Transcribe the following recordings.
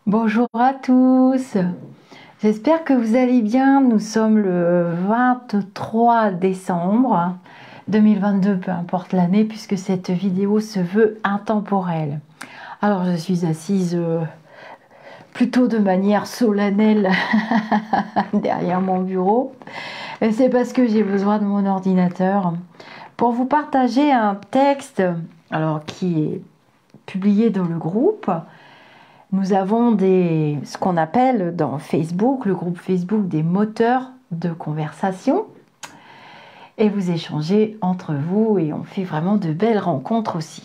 Bonjour à tous, j'espère que vous allez bien. Nous sommes le 23 décembre 2022, peu importe l'année, puisque cette vidéo se veut intemporelle. Alors je suis assise plutôt de manière solennelle derrière mon bureau. Et c'est parce que j'ai besoin de mon ordinateur pour vous partager un texte qui est publié dans le groupe. Nous avons ce qu'on appelle dans Facebook, le groupe Facebook, des moteurs de conversation. Et vous échangez entre vous et on fait vraiment de belles rencontres aussi.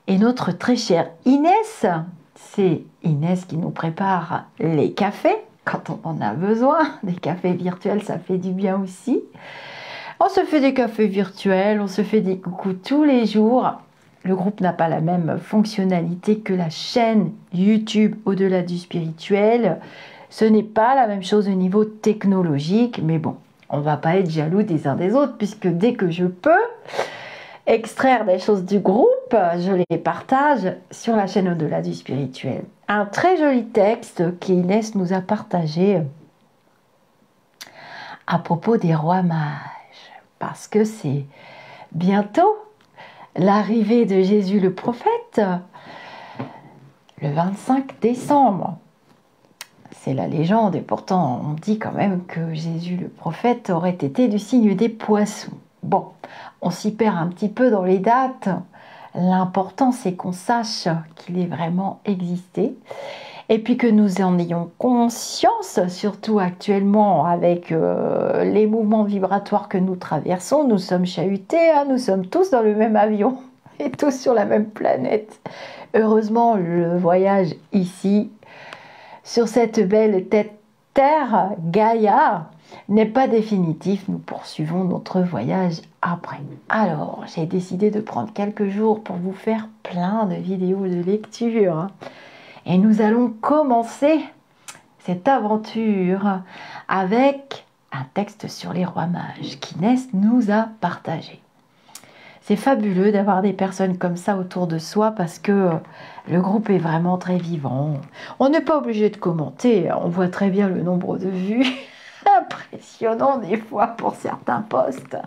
Et notre très chère Inès, c'est Inès qui nous prépare les cafés quand on en a besoin. Des cafés virtuels, ça fait du bien aussi. On se fait des cafés virtuels, on se fait des coucous tous les jours. Le groupe n'a pas la même fonctionnalité que la chaîne YouTube Au-delà du spirituel. Ce n'est pas la même chose au niveau technologique, mais bon, on ne va pas être jaloux des uns des autres, puisque dès que je peux extraire des choses du groupe, je les partage sur la chaîne Au-delà du spirituel. Un très joli texte qu'Inès nous a partagé à propos des rois mages, parce que c'est bientôt l'arrivée de Jésus le prophète, le 25 décembre. C'est la légende et pourtant on dit quand même que Jésus le prophète aurait été du signe des poissons. Bon, on s'y perd un petit peu dans les dates. L'important c'est qu'on sache qu'il est vraiment existé et puis que nous en ayons conscience, surtout actuellement avec les mouvements vibratoires que nous traversons. Nous sommes chahutés, hein, nous sommes tous dans le même avion et tous sur la même planète. Heureusement, le voyage ici, sur cette belle terre, Gaïa, n'est pas définitif. Nous poursuivons notre voyage après. Alors, j'ai décidé de prendre quelques jours pour vous faire plein de vidéos de lecture. Et nous allons commencer cette aventure avec un texte sur les rois mages qu'Inès nous a partagé. C'est fabuleux d'avoir des personnes comme ça autour de soi parce que le groupe est vraiment très vivant. On n'est pas obligé de commenter, on voit très bien le nombre de vues. Impressionnant des fois pour certains posts.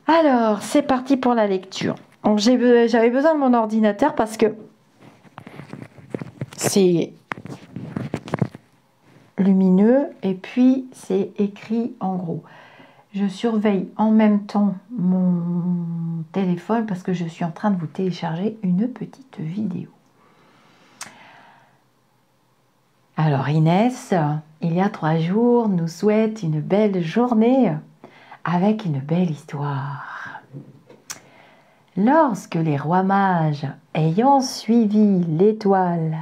Alors, c'est parti pour la lecture. J'avais besoin de mon ordinateur parce que c'est lumineux et puis c'est écrit en gros. Je surveille en même temps mon téléphone parce que je suis en train de vous télécharger une petite vidéo. Alors Inès, il y a 3 jours, nous souhaite une belle journée avec une belle histoire. Lorsque les rois mages, ayant suivi l'étoile,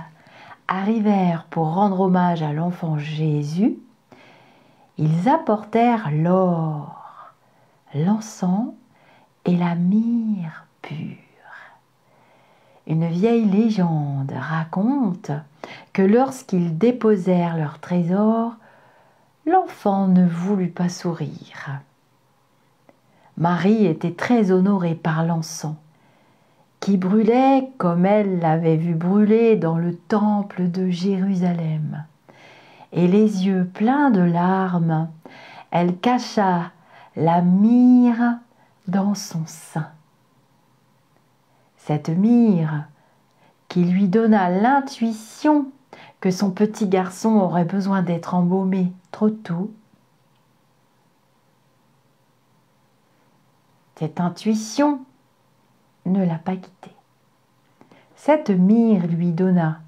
arrivèrent pour rendre hommage à l'enfant Jésus, ils apportèrent l'or, l'encens et la myrrhe pure. Une vieille légende raconte que lorsqu'ils déposèrent leur trésor, l'enfant ne voulut pas sourire. Marie était très honorée par l'encens, qui brûlait comme elle l'avait vu brûler dans le temple de Jérusalem. Et les yeux pleins de larmes, elle cacha la myrrhe dans son sein. Cette myrrhe qui lui donna l'intuition que son petit garçon aurait besoin d'être embaumé trop tôt. Cette intuition ne l'a pas quitté. Cette myrrhe lui donna.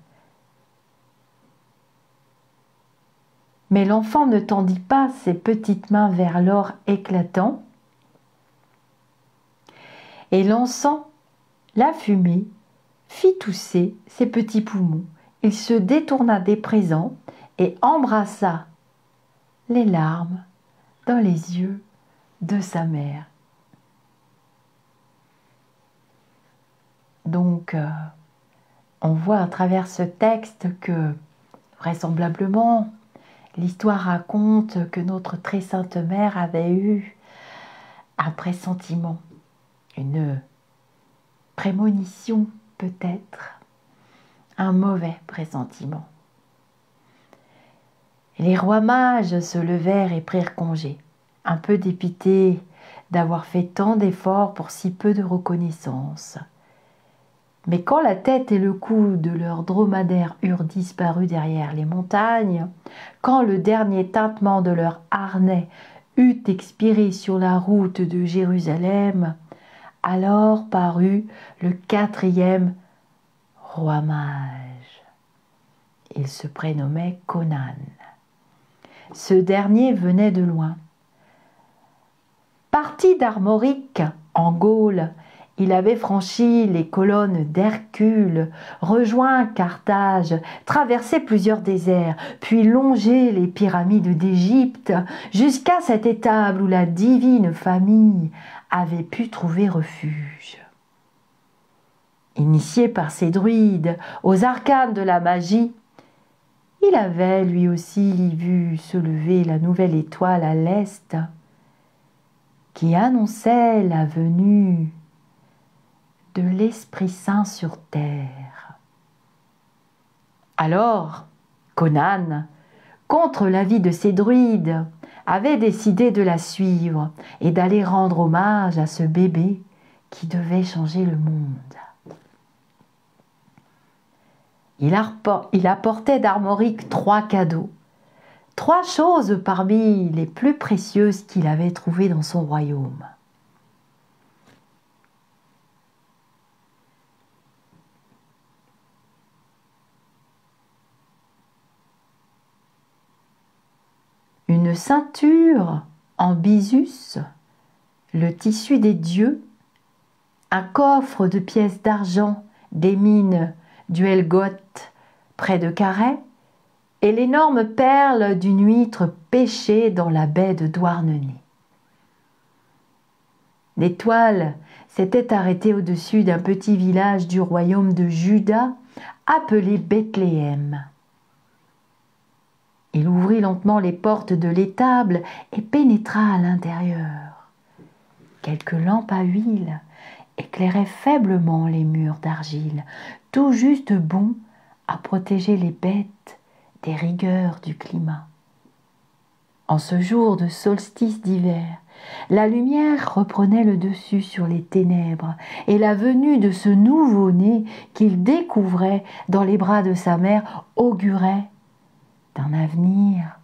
Mais l'enfant ne tendit pas ses petites mains vers l'or éclatant. Et l'encens, la fumée, fit tousser ses petits poumons. Il se détourna des présents et embrassa les larmes dans les yeux de sa mère. Donc, on voit à travers ce texte que, vraisemblablement, l'histoire raconte que notre très sainte mère avait eu un pressentiment, une prémonition peut-être, un mauvais pressentiment. Les rois mages se levèrent et prirent congé, un peu dépités d'avoir fait tant d'efforts pour si peu de reconnaissance. Mais quand la tête et le cou de leurs dromadaires eurent disparu derrière les montagnes, quand le dernier tintement de leur harnais eut expiré sur la route de Jérusalem, alors parut le 4e roi mage. Il se prénommait Conan. Ce dernier venait de loin. Parti d'Armorique, en Gaule, il avait franchi les colonnes d'Hercule, rejoint Carthage, traversé plusieurs déserts, puis longé les pyramides d'Égypte, jusqu'à cette étable où la divine famille avait pu trouver refuge. Initié par ses druides aux arcanes de la magie, il avait lui aussi vu se lever la nouvelle étoile à l'est qui annonçait la venue de l'Esprit Saint sur terre. Alors, Conan, contre l'avis de ses druides, avait décidé de la suivre et d'aller rendre hommage à ce bébé qui devait changer le monde. Il apportait d'Armorique 3 cadeaux, 3 choses parmi les plus précieuses qu'il avait trouvées dans son royaume. Une ceinture en byssus, le tissu des dieux, un coffre de pièces d'argent des mines du Helgoth près de Carhaix et l'énorme perle d'une huître pêchée dans la baie de Douarnenez. L'étoile s'était arrêtée au-dessus d'un petit village du royaume de Juda appelé Bethléem. Il ouvrit lentement les portes de l'étable et pénétra à l'intérieur. Quelques lampes à huile éclairaient faiblement les murs d'argile, tout juste bons à protéger les bêtes des rigueurs du climat. En ce jour de solstice d'hiver, la lumière reprenait le dessus sur les ténèbres et la venue de ce nouveau-né qu'il découvrait dans les bras de sa mère augurait d'un avenir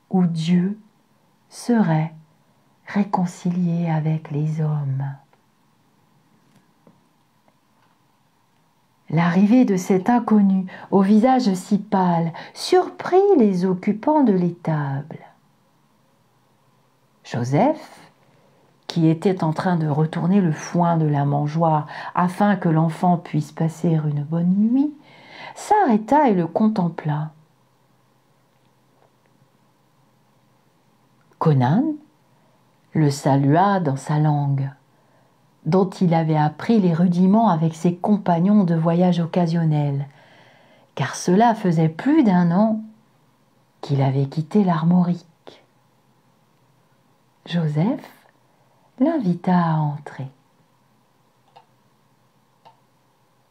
où Dieu serait réconcilié avec les hommes. L'arrivée de cet inconnu au visage si pâle surprit les occupants de l'étable. Joseph, qui était en train de retourner le foin de la mangeoire afin que l'enfant puisse passer une bonne nuit, s'arrêta et le contempla. Conan le salua dans sa langue, dont il avait appris les rudiments avec ses compagnons de voyage occasionnel, car cela faisait plus d'1 an qu'il avait quitté l'Armorique. Joseph l'invita à entrer.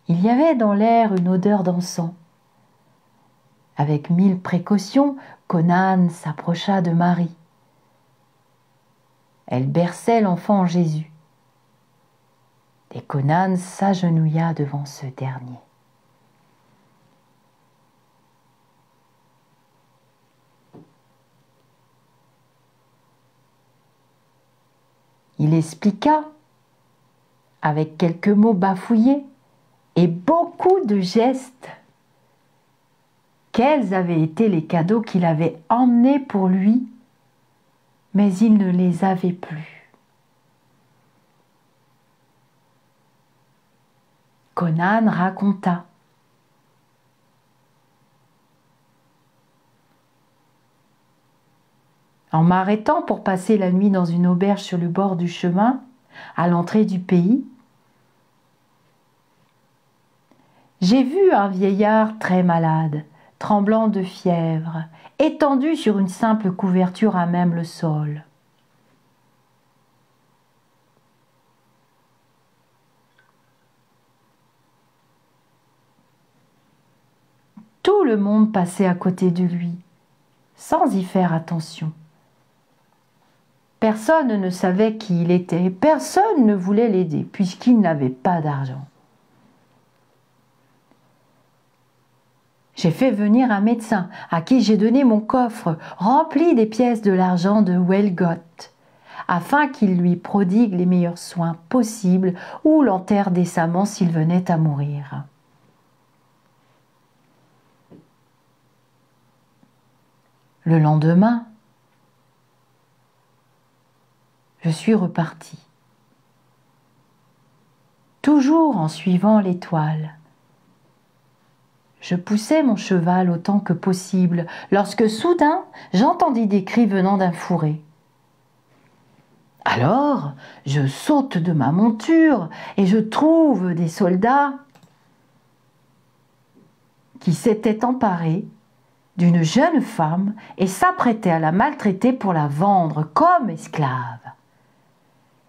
Il y avait dans l'air une odeur d'encens. Avec 1000 précautions, Conan s'approcha de Marie. Elle berçait l'enfant Jésus. Et Conan s'agenouilla devant ce dernier. Il expliqua, avec quelques mots bafouillés et beaucoup de gestes, quels avaient été les cadeaux qu'il avait emmenés pour lui, mais il ne les avait plus. Conan raconta. En m'arrêtant pour passer la nuit dans une auberge sur le bord du chemin, à l'entrée du pays, j'ai vu un vieillard très malade, tremblant de fièvre, étendu sur une simple couverture à même le sol. Tout le monde passait à côté de lui, sans y faire attention. Personne ne savait qui il était, personne ne voulait l'aider, puisqu'il n'avait pas d'argent. J'ai fait venir un médecin à qui j'ai donné mon coffre rempli des pièces de l'argent de Wellgott, afin qu'il lui prodigue les meilleurs soins possibles ou l'enterre décemment s'il venait à mourir. Le lendemain, je suis repartie, toujours en suivant l'étoile. Je poussais mon cheval autant que possible, lorsque soudain j'entendis des cris venant d'un fourré. Alors, je saute de ma monture et je trouve des soldats qui s'étaient emparés d'une jeune femme et s'apprêtaient à la maltraiter pour la vendre comme esclave.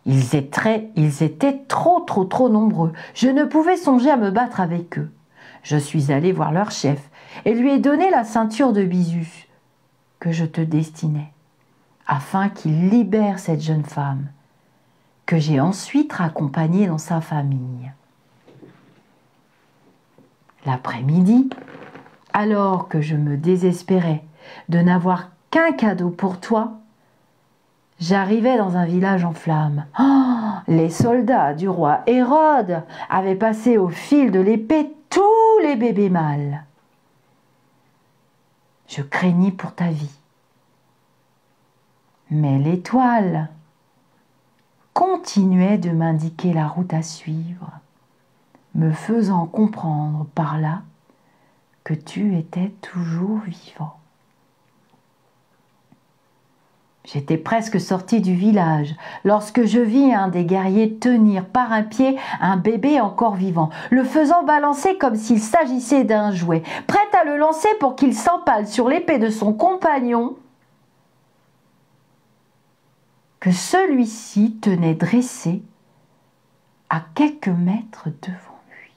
Ils étaient trop nombreux. Je ne pouvais songer à me battre avec eux. Je suis allée voir leur chef et lui ai donné la ceinture de Bisus que je te destinais, afin qu'il libère cette jeune femme, que j'ai ensuite raccompagnée dans sa famille. L'après-midi, alors que je me désespérais de n'avoir qu'un cadeau pour toi, j'arrivais dans un village en flammes. Oh, les soldats du roi Hérode avaient passé au fil de l'épée tous les bébés mâles. Je craignis pour ta vie. Mais l'étoile continuait de m'indiquer la route à suivre, me faisant comprendre par là que tu étais toujours vivant. J'étais presque sortie du village lorsque je vis un des guerriers tenir par un pied un bébé encore vivant, le faisant balancer comme s'il s'agissait d'un jouet, prêt à le lancer pour qu'il s'empale sur l'épée de son compagnon que celui-ci tenait dressé à quelques mètres devant lui.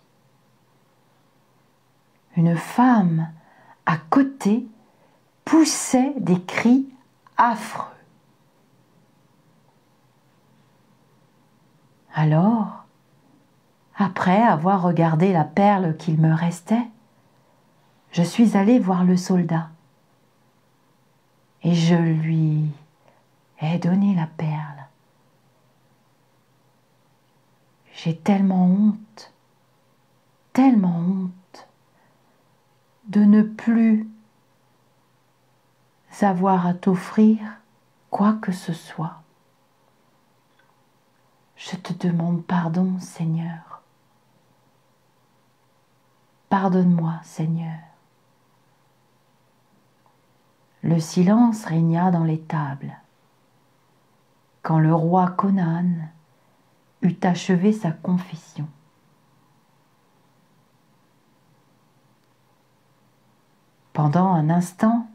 Une femme à côté poussait des cris affreux. Alors, après avoir regardé la perle qu'il me restait, je suis allée voir le soldat et je lui ai donné la perle. J'ai tellement honte de ne plus avoir à t'offrir quoi que ce soit. Je te demande pardon, Seigneur. Pardonne-moi, Seigneur. Le silence régna dans l'étable. Quand le roi Conan eut achevé sa confession. Pendant un instant,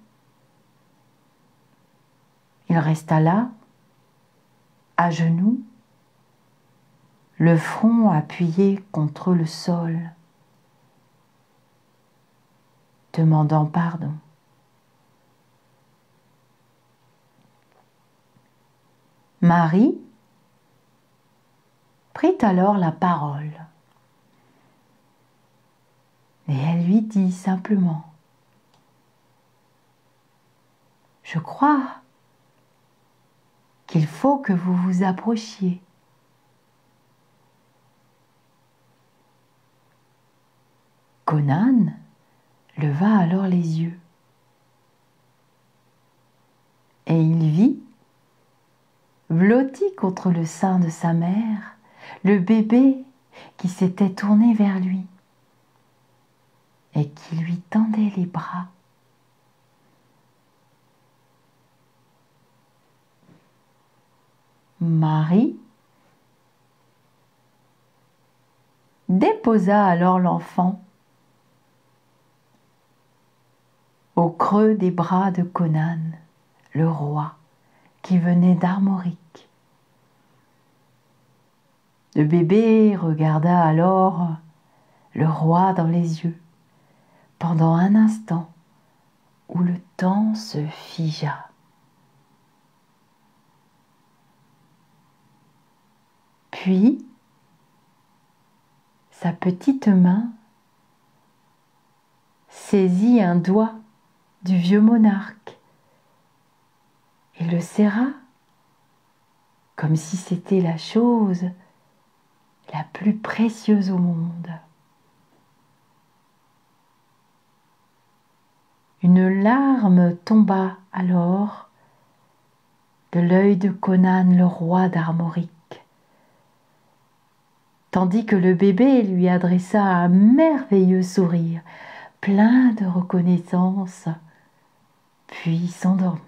il resta là, à genoux, le front appuyé contre le sol, demandant pardon. Marie prit alors la parole et elle lui dit simplement: « Je crois qu'il faut que vous vous approchiez. » Conan leva alors les yeux et il vit, blotti contre le sein de sa mère, le bébé qui s'était tourné vers lui et qui lui tendait les bras. Marie déposa alors l'enfant au creux des bras de Conan, le roi, qui venait d'Armorique. Le bébé regarda alors le roi dans les yeux, pendant un instant où le temps se figea. Puis, sa petite main saisit un doigt du vieux monarque et le serra comme si c'était la chose la plus précieuse au monde. Une larme tomba alors de l'œil de Conan, le roi d'Armorique, tandis que le bébé lui adressa un merveilleux sourire, plein de reconnaissance, puis s'endormit.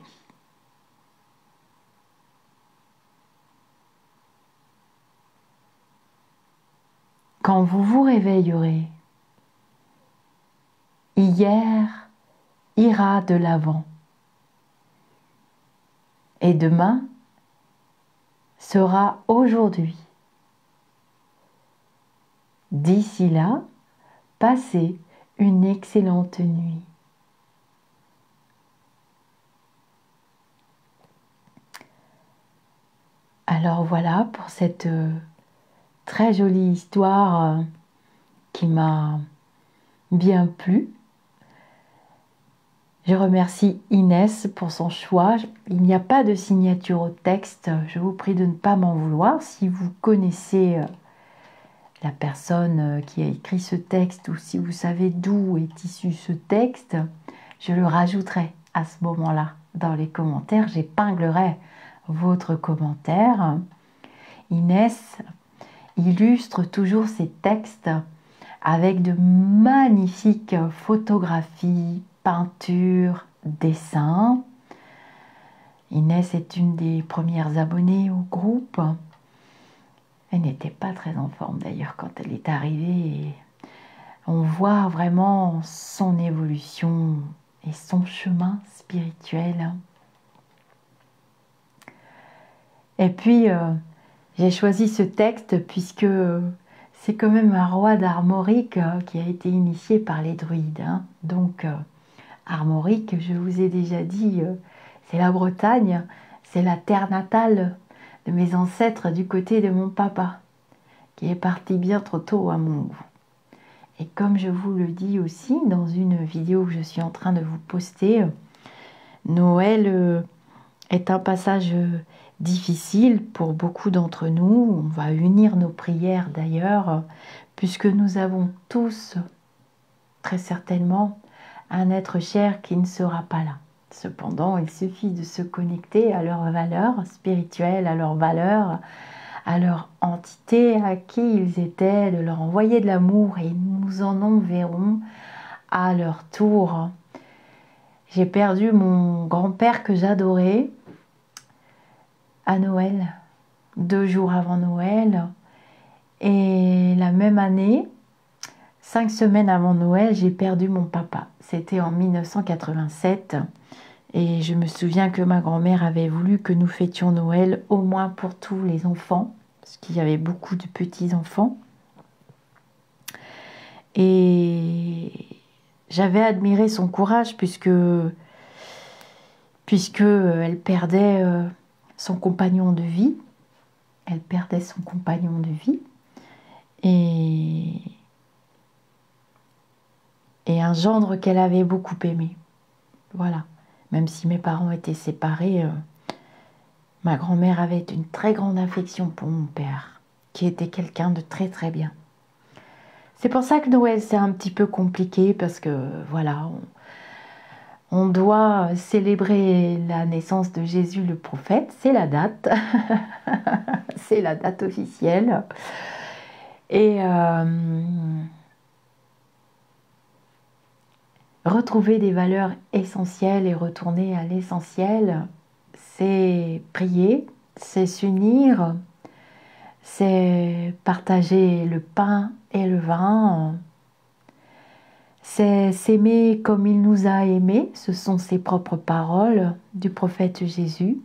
Quand vous vous réveillerez, hier ira de l'avant et demain sera aujourd'hui. D'ici là, passez une excellente nuit. Alors voilà pour cette très jolie histoire qui m'a bien plu. Je remercie Inès pour son choix. Il n'y a pas de signature au texte. Je vous prie de ne pas m'en vouloir. Si vous connaissez la personne qui a écrit ce texte ou si vous savez d'où est issu ce texte, je le rajouterai à ce moment-là dans les commentaires. J'épinglerai votre commentaire. Inès illustre toujours ses textes avec de magnifiques photographies, peintures, dessins. Inès est une des premières abonnées au groupe. Elle n'était pas très en forme d'ailleurs quand elle est arrivée. Et on voit vraiment son évolution et son chemin spirituel. Et puis, j'ai choisi ce texte puisque c'est quand même un roi d'Armorique qui a été initié par les druides. Donc, Armorique, je vous ai déjà dit, c'est la Bretagne, c'est la terre natale de mes ancêtres du côté de mon papa, qui est parti bien trop tôt à mon goût. Et comme je vous le dis aussi dans une vidéo que je suis en train de vous poster, Noël est un passage difficile pour beaucoup d'entre nous. On va unir nos prières d'ailleurs, puisque nous avons tous, très certainement, un être cher qui ne sera pas là. Cependant, il suffit de se connecter à leurs valeurs spirituelles, à leurs valeurs, à leur entité, à qui ils étaient, de leur envoyer de l'amour et nous en enverrons à leur tour. J'ai perdu mon grand-père que j'adorais à Noël, 2 jours avant Noël. Et la même année, 5 semaines avant Noël, j'ai perdu mon papa. C'était en 1987. Et je me souviens que ma grand-mère avait voulu que nous fêtions Noël au moins pour tous les enfants, parce qu'il y avait beaucoup de petits-enfants. Et j'avais admiré son courage puisque elle perdait son compagnon de vie. Elle perdait son compagnon de vie. Et un gendre qu'elle avait beaucoup aimé. Voilà. Même si mes parents étaient séparés, ma grand-mère avait une très grande affection pour mon père, qui était quelqu'un de très très bien. C'est pour ça que Noël c'est un petit peu compliqué, parce que voilà, on doit célébrer la naissance de Jésus le prophète, c'est la date, c'est la date officielle. Et retrouver des valeurs essentielles et retourner à l'essentiel, c'est prier, c'est s'unir, c'est partager le pain et le vin, c'est s'aimer comme il nous a aimés, ce sont ses propres paroles du prophète Jésus.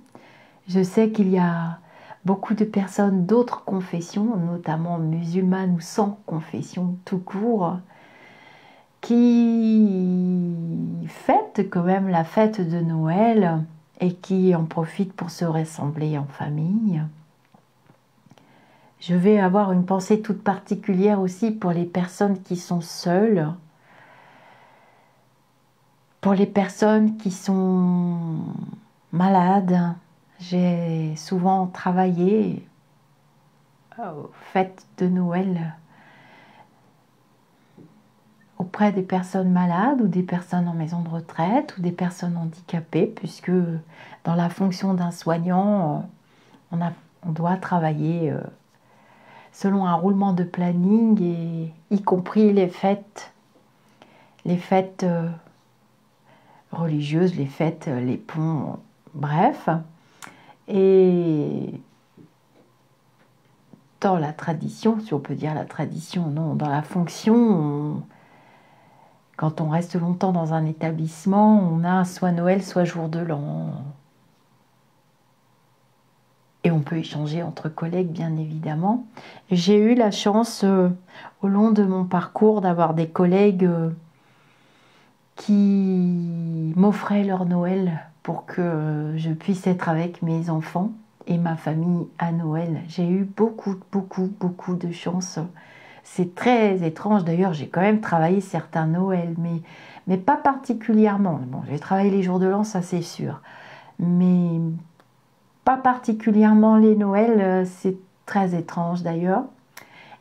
Je sais qu'il y a beaucoup de personnes d'autres confessions, notamment musulmanes ou sans confession tout court, qui fêtent quand même la fête de Noël et qui en profitent pour se rassembler en famille. Je vais avoir une pensée toute particulière aussi pour les personnes qui sont seules, pour les personnes qui sont malades. J'ai souvent travaillé aux fêtes de Noël auprès des personnes malades ou des personnes en maison de retraite ou des personnes handicapées, puisque dans la fonction d'un soignant, on doit travailler selon un roulement de planning, et y compris les fêtes religieuses, les fêtes, les ponts, bref. Et dans la tradition, si on peut dire la tradition, non, dans la fonction, quand on reste longtemps dans un établissement, on a soit Noël, soit jour de l'an. Et on peut échanger entre collègues, bien évidemment. J'ai eu la chance, au long de mon parcours, d'avoir des collègues qui m'offraient leur Noël pour que je puisse être avec mes enfants et ma famille à Noël. J'ai eu beaucoup de chance. C'est très étrange. D'ailleurs, j'ai quand même travaillé certains Noëls, mais pas particulièrement. Bon, j'ai travaillé les jours de l'an, ça c'est sûr. Mais pas particulièrement les Noëls, c'est très étrange d'ailleurs.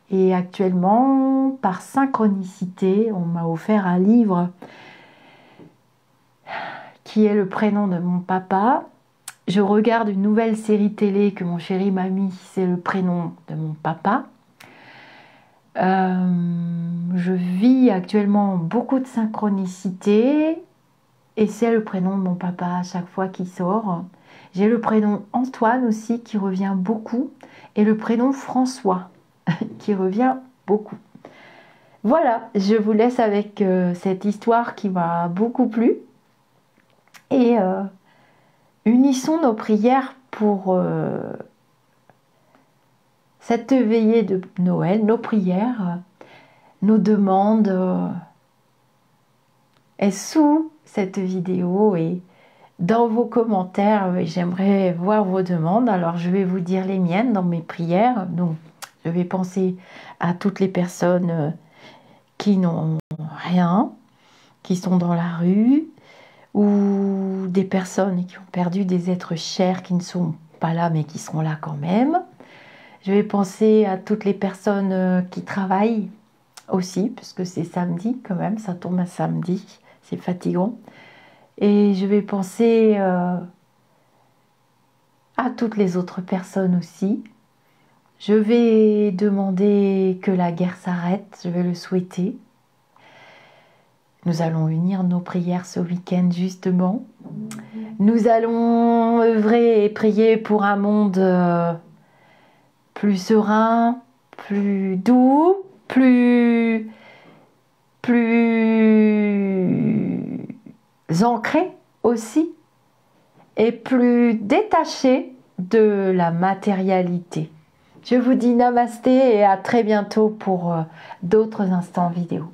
Et actuellement, par synchronicité, on m'a offert un livre qui est le prénom de mon papa. Je regarde une nouvelle série télé que mon chéri m'a mis, c'est le prénom de mon papa. Je vis actuellement beaucoup de synchronicité et c'est le prénom de mon papa à chaque fois qu'il sort. J'ai le prénom Antoine aussi qui revient beaucoup et le prénom François qui revient beaucoup. Voilà, je vous laisse avec cette histoire qui m'a beaucoup plu et unissons nos prières pour cette veillée de Noël, nos prières, nos demandes est sous cette vidéo et dans vos commentaires, j'aimerais voir vos demandes. Alors je vais vous dire les miennes dans mes prières. Donc je vais penser à toutes les personnes qui n'ont rien, qui sont dans la rue, ou des personnes qui ont perdu des êtres chers qui ne sont pas là mais qui seront là quand même. Je vais penser à toutes les personnes qui travaillent aussi, puisque c'est samedi quand même, ça tombe un samedi, c'est fatigant. Et je vais penser à toutes les autres personnes aussi. Je vais demander que la guerre s'arrête, je vais le souhaiter. Nous allons unir nos prières ce week-end justement. Nous allons œuvrer et prier pour un monde plus serein, plus doux, plus ancré aussi et plus détaché de la matérialité. Je vous dis namasté et à très bientôt pour d'autres instants vidéo.